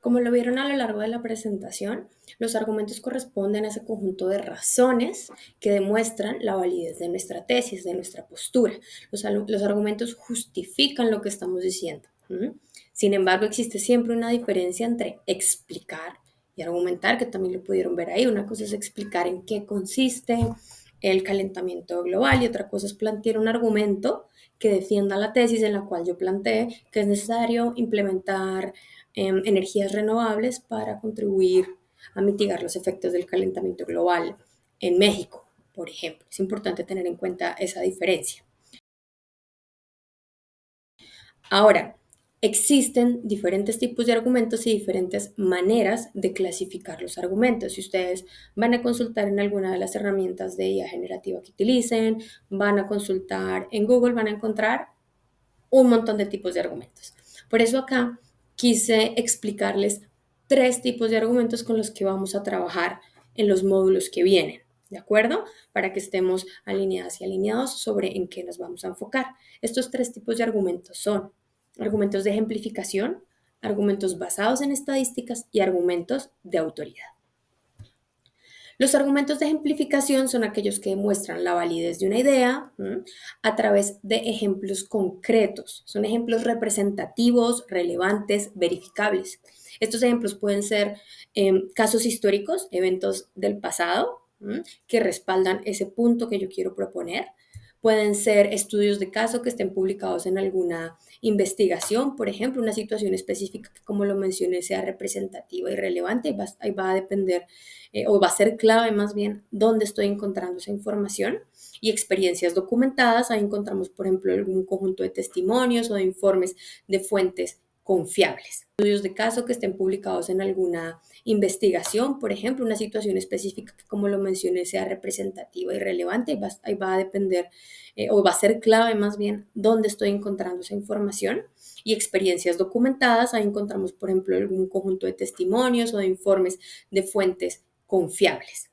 Como lo vieron a lo largo de la presentación, los argumentos corresponden a ese conjunto de razones que demuestran la validez de nuestra tesis, de nuestra postura. Los argumentos justifican lo que estamos diciendo. Sin embargo, existe siempre una diferencia entre explicar y argumentar, que también lo pudieron ver ahí. Una cosa es explicar en qué consiste el calentamiento global y otra cosa es plantear un argumento que defienda la tesis en la cual yo planteé que es necesario implementar energías renovables para contribuir a mitigar los efectos del calentamiento global en México, por ejemplo. Es importante tener en cuenta esa diferencia. Ahora, existen diferentes tipos de argumentos y diferentes maneras de clasificar los argumentos. Si ustedes van a consultar en alguna de las herramientas de IA generativa que utilicen, van a consultar en Google, van a encontrar un montón de tipos de argumentos. Por eso acá quise explicarles 3 tipos de argumentos con los que vamos a trabajar en los módulos que vienen, ¿de acuerdo? Para que estemos alineadas y alineados sobre en qué nos vamos a enfocar. Estos 3 tipos de argumentos son argumentos de ejemplificación, argumentos basados en estadísticas y argumentos de autoridad. Los argumentos de ejemplificación son aquellos que demuestran la validez de una idea a través de ejemplos concretos. Son ejemplos representativos, relevantes, verificables. Estos ejemplos pueden ser casos históricos, eventos del pasado, que respaldan ese punto que yo quiero proponer. Pueden ser estudios de caso que estén publicados en alguna investigación, por ejemplo, una situación específica que, como lo mencioné, sea representativa y relevante. Ahí va a depender o va a ser clave más bien dónde estoy encontrando esa información. Y experiencias documentadas, ahí encontramos, por ejemplo, algún conjunto de testimonios o de informes de fuentes confiables. Estudios de caso que estén publicados en alguna investigación, por ejemplo, una situación específica que, como lo mencioné, sea representativa y relevante. Ahí va a depender o va a ser clave más bien dónde estoy encontrando esa información. Y experiencias documentadas, ahí encontramos, por ejemplo, algún conjunto de testimonios o de informes de fuentes confiables.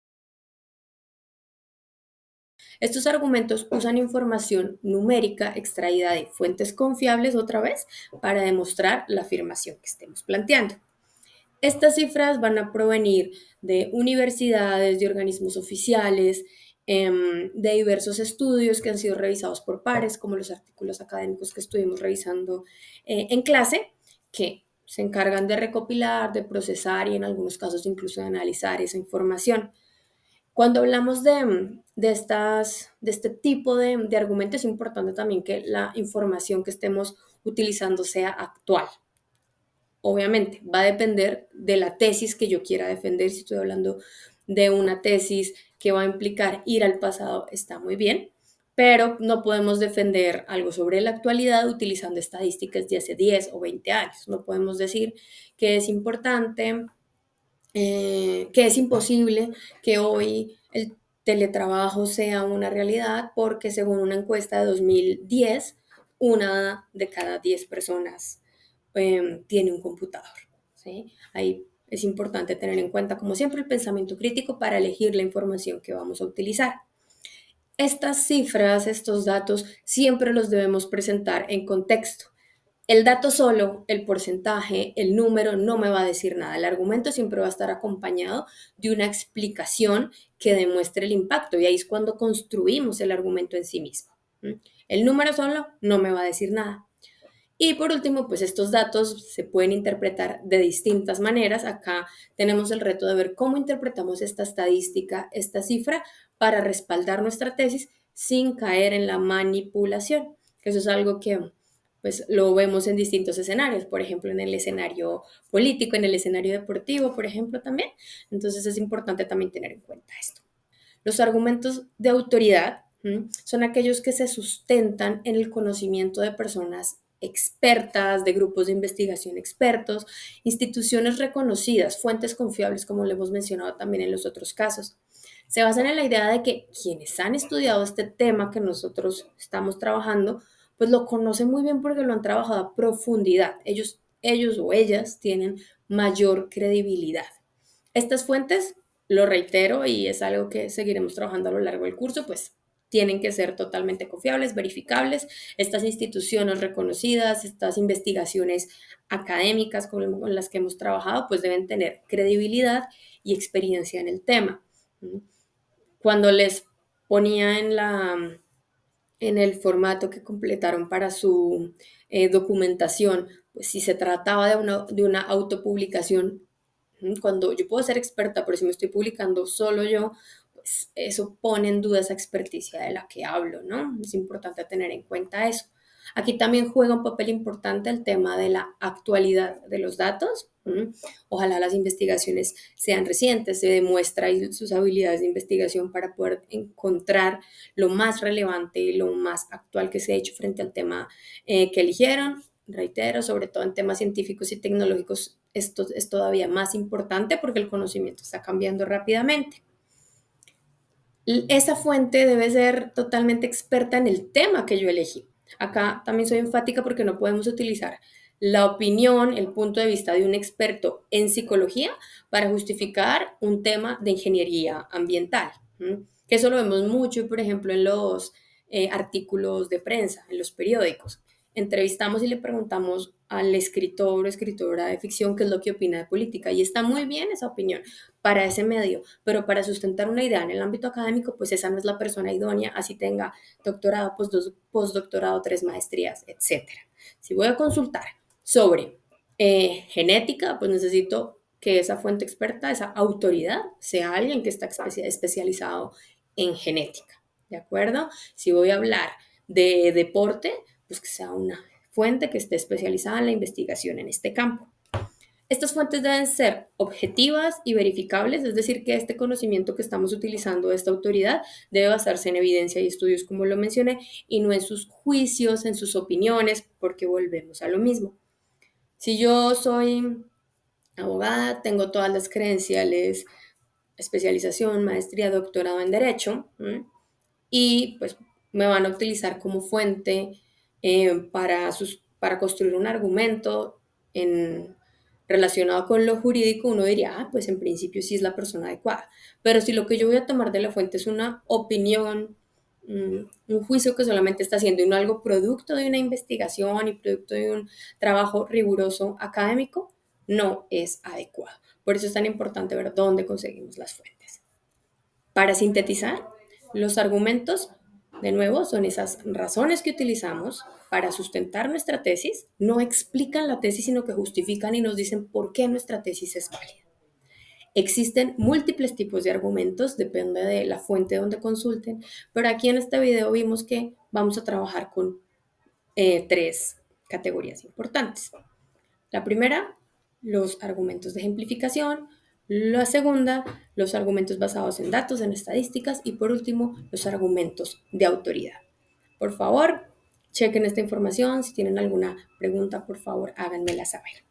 Estos argumentos usan información numérica extraída de fuentes confiables otra vez para demostrar la afirmación que estemos planteando. Estas cifras van a provenir de universidades, de organismos oficiales, de diversos estudios que han sido revisados por pares, como los artículos académicos que estuvimos revisando en clase, que se encargan de recopilar, de procesar y en algunos casos incluso de analizar esa información. Cuando hablamos de este tipo de argumentos, es importante también que la información que estemos utilizando sea actual. Obviamente, va a depender de la tesis que yo quiera defender. Si estoy hablando de una tesis que va a implicar ir al pasado, está muy bien, pero no podemos defender algo sobre la actualidad utilizando estadísticas de hace 10 o 20 años. No podemos decir que es importante, que es imposible que hoy el teletrabajo sea una realidad porque según una encuesta de 2010, una de cada 10 personas tiene un computador. ¿Sí? Ahí es importante tener en cuenta, como siempre, el pensamiento crítico para elegir la información que vamos a utilizar. Estas cifras, estos datos, siempre los debemos presentar en contexto. El dato solo, el porcentaje, el número no me va a decir nada. El argumento siempre va a estar acompañado de una explicación que demuestre el impacto y ahí es cuando construimos el argumento en sí mismo. El número solo no me va a decir nada. Y por último, pues estos datos se pueden interpretar de distintas maneras. Acá tenemos el reto de ver cómo interpretamos esta estadística, esta cifra, para respaldar nuestra tesis sin caer en la manipulación. Eso es algo que pues lo vemos en distintos escenarios, por ejemplo, en el escenario político, en el escenario deportivo, por ejemplo, también. Entonces es importante también tener en cuenta esto. Los argumentos de autoridad son aquellos que se sustentan en el conocimiento de personas expertas, de grupos de investigación expertos, instituciones reconocidas, fuentes confiables, como lo hemos mencionado también en los otros casos. Se basan en la idea de que quienes han estudiado este tema que nosotros estamos trabajando, pues lo conocen muy bien porque lo han trabajado a profundidad. Ellos o ellas tienen mayor credibilidad. Estas fuentes, lo reitero y es algo que seguiremos trabajando a lo largo del curso, pues tienen que ser totalmente confiables, verificables. Estas instituciones reconocidas, estas investigaciones académicas con las que hemos trabajado, pues deben tener credibilidad y experiencia en el tema. Cuando les ponía en el formato que completaron para su documentación, pues si se trataba de una autopublicación, cuando yo puedo ser experta, pero si me estoy publicando solo yo, pues eso pone en duda esa experticia de la que hablo, ¿no? Es importante tener en cuenta eso. Aquí también juega un papel importante el tema de la actualidad de los datos. Ojalá las investigaciones sean recientes, se demuestra sus habilidades de investigación para poder encontrar lo más relevante y lo más actual que se ha hecho frente al tema que eligieron. Reitero, sobre todo en temas científicos y tecnológicos, esto es todavía más importante porque el conocimiento está cambiando rápidamente. Esa fuente debe ser totalmente experta en el tema que yo elegí. Acá también soy enfática porque no podemos utilizar la opinión, el punto de vista de un experto en psicología para justificar un tema de ingeniería ambiental. Que eso lo vemos mucho, por ejemplo, en los artículos de prensa, en los periódicos. Entrevistamos y le preguntamos al escritor o escritora de ficción qué es lo que opina de política y está muy bien esa opinión para ese medio, pero para sustentar una idea en el ámbito académico, pues esa no es la persona idónea, así tenga doctorado, postdoctorado, 3 maestrías, etcétera. Si voy a consultar sobre genética, pues necesito que esa fuente experta, esa autoridad, sea alguien que está especializado en genética, ¿de acuerdo? Si voy a hablar de deporte, pues que sea una fuente que esté especializada en la investigación en este campo. Estas fuentes deben ser objetivas y verificables, es decir, que este conocimiento que estamos utilizando de esta autoridad debe basarse en evidencia y estudios, como lo mencioné, y no en sus juicios, en sus opiniones, porque volvemos a lo mismo. Si yo soy abogada, tengo todas las credenciales, especialización, maestría, doctorado en Derecho, y pues me van a utilizar como fuente para construir un argumento relacionado con lo jurídico, uno diría, pues en principio sí es la persona adecuada. Pero si lo que yo voy a tomar de la fuente es una opinión, un juicio que solamente está haciendo y no algo producto de una investigación y producto de un trabajo riguroso académico, no es adecuado. Por eso es tan importante ver dónde conseguimos las fuentes. Para sintetizar, los argumentos, de nuevo, son esas razones que utilizamos para sustentar nuestra tesis. No explican la tesis, sino que justifican y nos dicen por qué nuestra tesis es válida. Existen múltiples tipos de argumentos, depende de la fuente donde consulten, pero aquí en este video vimos que vamos a trabajar con 3 categorías importantes. La primera, los argumentos de ejemplificación. La segunda, los argumentos basados en datos, en estadísticas. Y por último, los argumentos de autoridad. Por favor, chequen esta información. Si tienen alguna pregunta, por favor, háganmela saber.